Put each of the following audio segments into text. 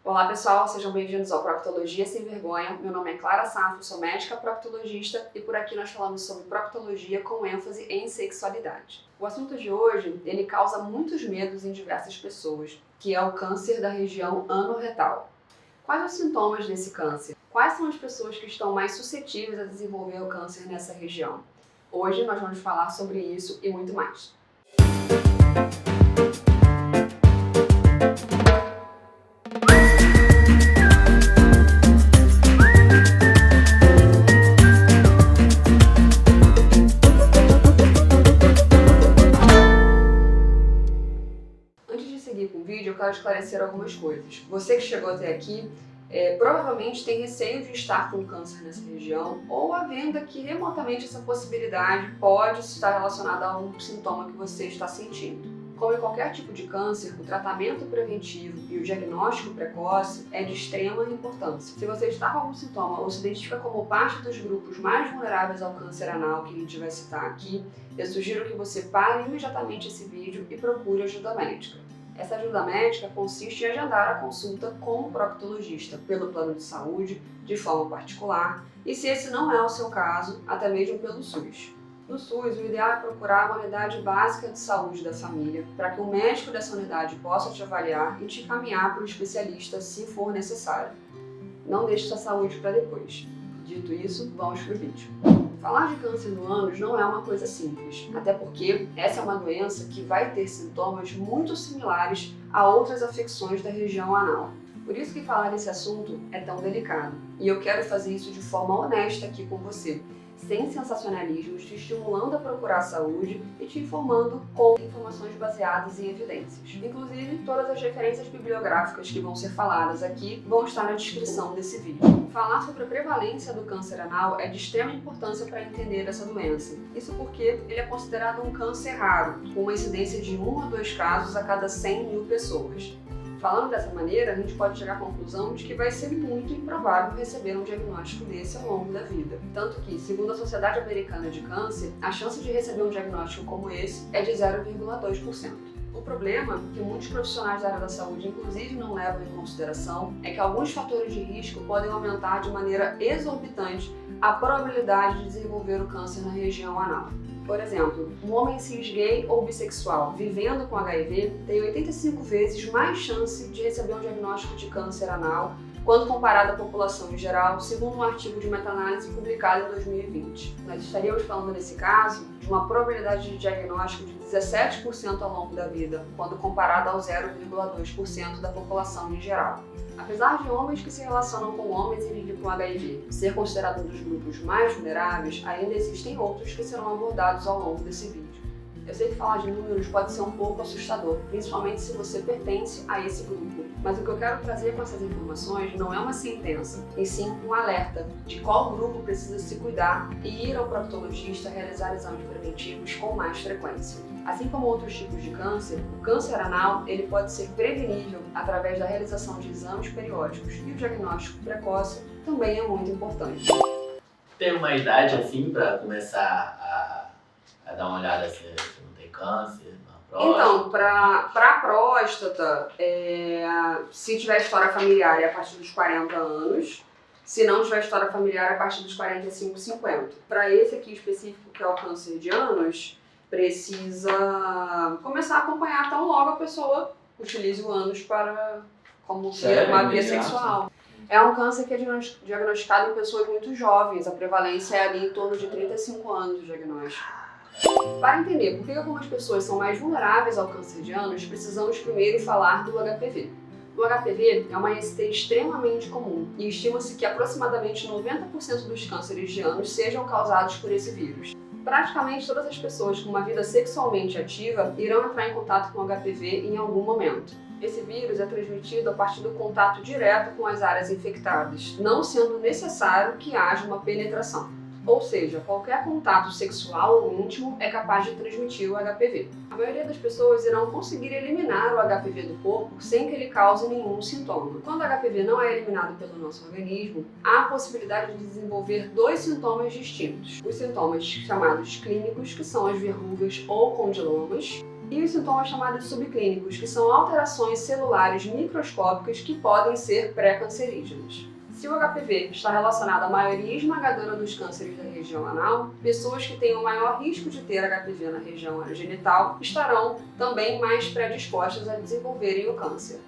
Olá pessoal, sejam bem-vindos ao Proctologia Sem Vergonha. Meu nome é Clara Safo, sou médica proctologista e por aqui nós falamos sobre proctologia com ênfase em sexualidade. O assunto de hoje, ele causa muitos medos em diversas pessoas, que é o câncer da região ano-retal. Quais os sintomas desse câncer? Quais são as pessoas que estão mais suscetíveis a desenvolver o câncer nessa região? Hoje nós vamos falar sobre isso e muito mais. Com o vídeo, eu quero esclarecer algumas coisas. Você que chegou até aqui, provavelmente tem receio de estar com câncer nessa região ou havendo que remotamente essa possibilidade pode estar relacionada a um sintoma que você está sentindo. Como em qualquer tipo de câncer, o tratamento preventivo e o diagnóstico precoce é de extrema importância. Se você está com algum sintoma ou se identifica como parte dos grupos mais vulneráveis ao câncer anal que a gente vai citar aqui, eu sugiro que você pare imediatamente esse vídeo e procure ajuda médica. Essa ajuda médica consiste em agendar a consulta com o proctologista pelo plano de saúde, de forma particular, e se esse não é o seu caso, até mesmo pelo SUS. No SUS, o ideal é procurar uma unidade básica de saúde da família, para que o médico dessa unidade possa te avaliar e te encaminhar para o especialista se for necessário. Não deixe sua saúde para depois. Dito isso, vamos para o vídeo. Falar de câncer no ânus não é uma coisa simples, até porque essa é uma doença que vai ter sintomas muito similares a outras afecções da região anal. Por isso que falar desse assunto é tão delicado, e eu quero fazer isso de forma honesta aqui com você, sem sensacionalismos, te estimulando a procurar saúde e te informando com informações baseadas em evidências. Inclusive, todas as referências bibliográficas que vão ser faladas aqui vão estar na descrição desse vídeo. Falar sobre a prevalência do câncer anal é de extrema importância para entender essa doença. Isso porque ele é considerado um câncer raro, com uma incidência de 1 a 2 casos a cada 100 mil pessoas. Falando dessa maneira, a gente pode chegar à conclusão de que vai ser muito improvável receber um diagnóstico desse ao longo da vida. Tanto que, segundo a Sociedade Americana de Câncer, a chance de receber um diagnóstico como esse é de 0,2%. O problema, que muitos profissionais da área da saúde inclusive não levam em consideração, é que alguns fatores de risco podem aumentar de maneira exorbitante a probabilidade de desenvolver o câncer na região anal. Por exemplo, um homem cis gay ou bissexual vivendo com HIV tem 85 vezes mais chance de receber um diagnóstico de câncer anal quando comparado à população em geral, segundo um artigo de meta-análise publicado em 2020. Nós estaríamos falando, nesse caso, de uma probabilidade de diagnóstico de 17% ao longo da vida, quando comparado ao 0,2% da população em geral. Apesar de homens que se relacionam com homens e vivem com HIV ser considerado um dos grupos mais vulneráveis, ainda existem outros que serão abordados ao longo desse vídeo. Eu sei que falar de números pode ser um pouco assustador, principalmente se você pertence a esse grupo. Mas o que eu quero trazer com essas informações não é uma sentença, e sim um alerta de qual grupo precisa se cuidar e ir ao proctologista realizar exames preventivos com mais frequência. Assim como outros tipos de câncer, o câncer anal ele pode ser prevenível através da realização de exames periódicos e o diagnóstico precoce também é muito importante. Tem uma idade assim para começar a dar uma olhada se não tem câncer na próstata? Então, para a próstata, se tiver história familiar é a partir dos 40 anos, se não tiver história familiar é a partir dos 45, 50. Para esse aqui específico, que é o câncer de ânus, precisa começar a acompanhar tão logo a pessoa utilize o ânus como uma via sexual. É um câncer que é diagnosticado em pessoas muito jovens, a prevalência é ali em torno de 35 anos do diagnóstico. Para entender por que algumas pessoas são mais vulneráveis ao câncer de ânus, precisamos primeiro falar do HPV. O HPV é uma IST extremamente comum e estima-se que aproximadamente 90% dos cânceres de ânus sejam causados por esse vírus. Praticamente todas as pessoas com uma vida sexualmente ativa irão entrar em contato com o HPV em algum momento. Esse vírus é transmitido a partir do contato direto com as áreas infectadas, não sendo necessário que haja uma penetração. Ou seja, qualquer contato sexual ou íntimo é capaz de transmitir o HPV. A maioria das pessoas irão conseguir eliminar o HPV do corpo sem que ele cause nenhum sintoma. Quando o HPV não é eliminado pelo nosso organismo, há a possibilidade de desenvolver 2 sintomas distintos. Os sintomas chamados clínicos, que são as verrugas ou condilomas, E os sintomas chamados subclínicos, que são alterações celulares microscópicas que podem ser pré-cancerígenas. Se o HPV está relacionado à maioria esmagadora dos cânceres da região anal, pessoas que têm o maior risco de ter HPV na região anogenital estarão também mais predispostas a desenvolverem o câncer.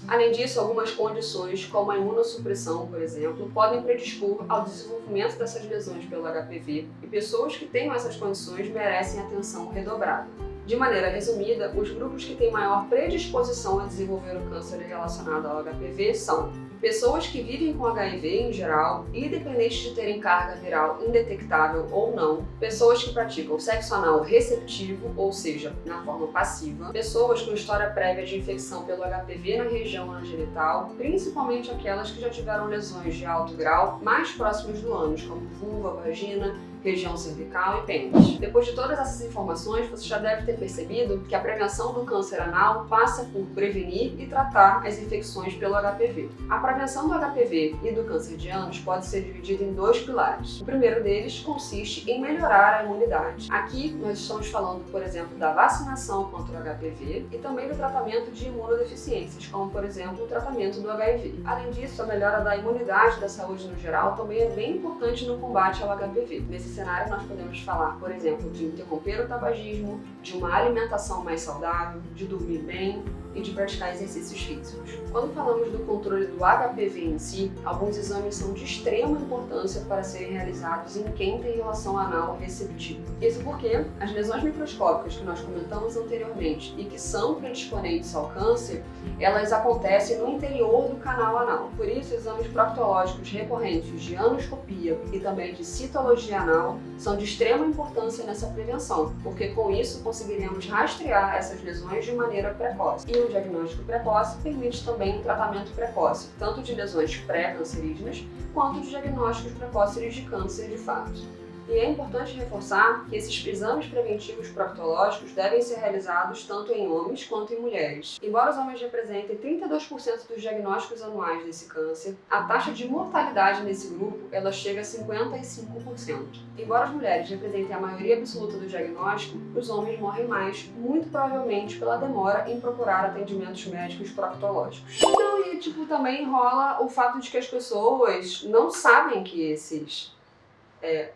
Além disso, algumas condições, como a imunossupressão, por exemplo, podem predispor ao desenvolvimento dessas lesões pelo HPV, e pessoas que tenham essas condições merecem atenção redobrada. De maneira resumida, os grupos que têm maior predisposição a desenvolver o câncer relacionado ao HPV são pessoas que vivem com HIV em geral, independente de terem carga viral indetectável ou não, pessoas que praticam sexo anal receptivo, ou seja, na forma passiva, pessoas com história prévia de infecção pelo HPV na região anogenital, principalmente aquelas que já tiveram lesões de alto grau mais próximas do ânus, como vulva, vagina, região cervical e pênis. Depois de todas essas informações, você já deve ter percebido que a prevenção do câncer anal passa por prevenir e tratar as infecções pelo HPV. A prevenção do HPV e do câncer de ânus pode ser dividida em dois pilares. O primeiro deles consiste em melhorar a imunidade. Aqui nós estamos falando, por exemplo, da vacinação contra o HPV e também do tratamento de imunodeficiências, como por exemplo o tratamento do HIV. Além disso, a melhora da imunidade da saúde no geral também é bem importante no combate ao HPV. Nesse cenário nós podemos falar, por exemplo, de interromper o tabagismo, de uma alimentação mais saudável, de dormir bem e de praticar exercícios físicos. Quando falamos do controle do HPV em si, alguns exames são de extrema importância para serem realizados em quem tem relação anal receptiva. Isso porque as lesões microscópicas que nós comentamos anteriormente e que são predisponentes ao câncer, elas acontecem no interior do canal anal. Por isso, exames proctológicos recorrentes de anoscopia e também de citologia anal são de extrema importância nessa prevenção, porque com isso conseguiremos rastrear essas lesões de maneira precoce. E o diagnóstico precoce permite também um tratamento precoce, tanto de lesões pré-cancerígenas quanto de diagnósticos precoces de câncer de fato. E é importante reforçar que esses exames preventivos proctológicos devem ser realizados tanto em homens quanto em mulheres. Embora os homens representem 32% dos diagnósticos anuais desse câncer, a taxa de mortalidade nesse grupo ela chega a 55%. Embora as mulheres representem a maioria absoluta do diagnóstico, os homens morrem mais, muito provavelmente pela demora em procurar atendimentos médicos proctológicos. Então, também rola o fato de que as pessoas não sabem que esses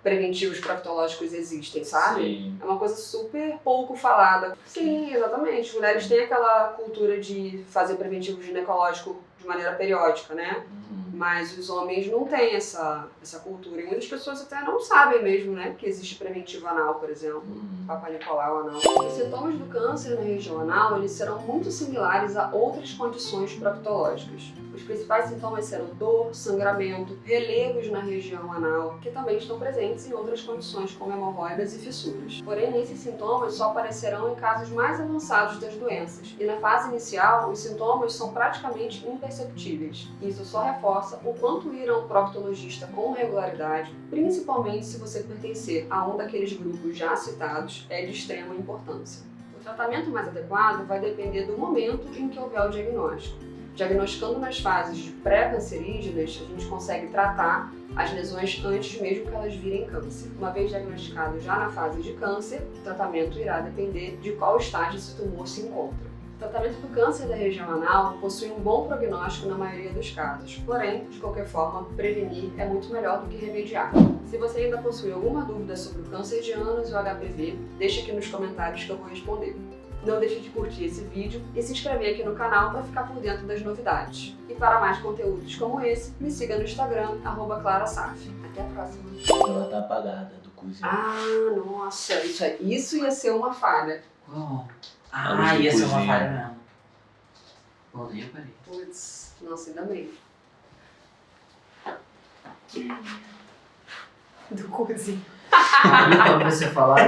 preventivos proctológicos existem, sabe? Sim. É uma coisa super pouco falada. Sim, exatamente. As mulheres têm aquela cultura de fazer preventivo ginecológico de maneira periódica, né? Mas os homens não têm essa cultura. E muitas pessoas até não sabem mesmo, né? Que existe preventivo anal, por exemplo. Papa Nicolau anal. Os sintomas do câncer na região anal, eles serão muito similares a outras condições proctológicas. Os principais sintomas serão dor, sangramento, relevos na região anal, que também estão presentes em outras condições como hemorroidas e fissuras. Porém, esses sintomas só aparecerão em casos mais avançados das doenças. E na fase inicial, os sintomas são praticamente imperceptíveis. Isso só reforça o quanto ir a um proctologista com regularidade, principalmente se você pertencer a um daqueles grupos já citados, é de extrema importância. O tratamento mais adequado vai depender do momento em que houver o diagnóstico. Diagnosticando nas fases de pré-cancerígenas, a gente consegue tratar as lesões antes mesmo que elas virem câncer. Uma vez diagnosticado já na fase de câncer, o tratamento irá depender de qual estágio esse tumor se encontra. O tratamento do câncer da região anal possui um bom prognóstico na maioria dos casos, porém, de qualquer forma, prevenir é muito melhor do que remediar. Se você ainda possui alguma dúvida sobre o câncer de ânus e o HPV, deixe aqui nos comentários que eu vou responder. Não deixe de curtir esse vídeo e se inscrever aqui no canal para ficar por dentro das novidades. E para mais conteúdos como esse, me siga no Instagram, @clarasaf. Até a próxima. Ela tá apagada do cozinho. Ah, nossa, isso ia ser uma falha. Qual? A luz do Ia ser uma cozinho. falha mesmo. Pô, nem reparei. Putz, nossa, ainda bem. Do cozinho. Aí, quando você falar,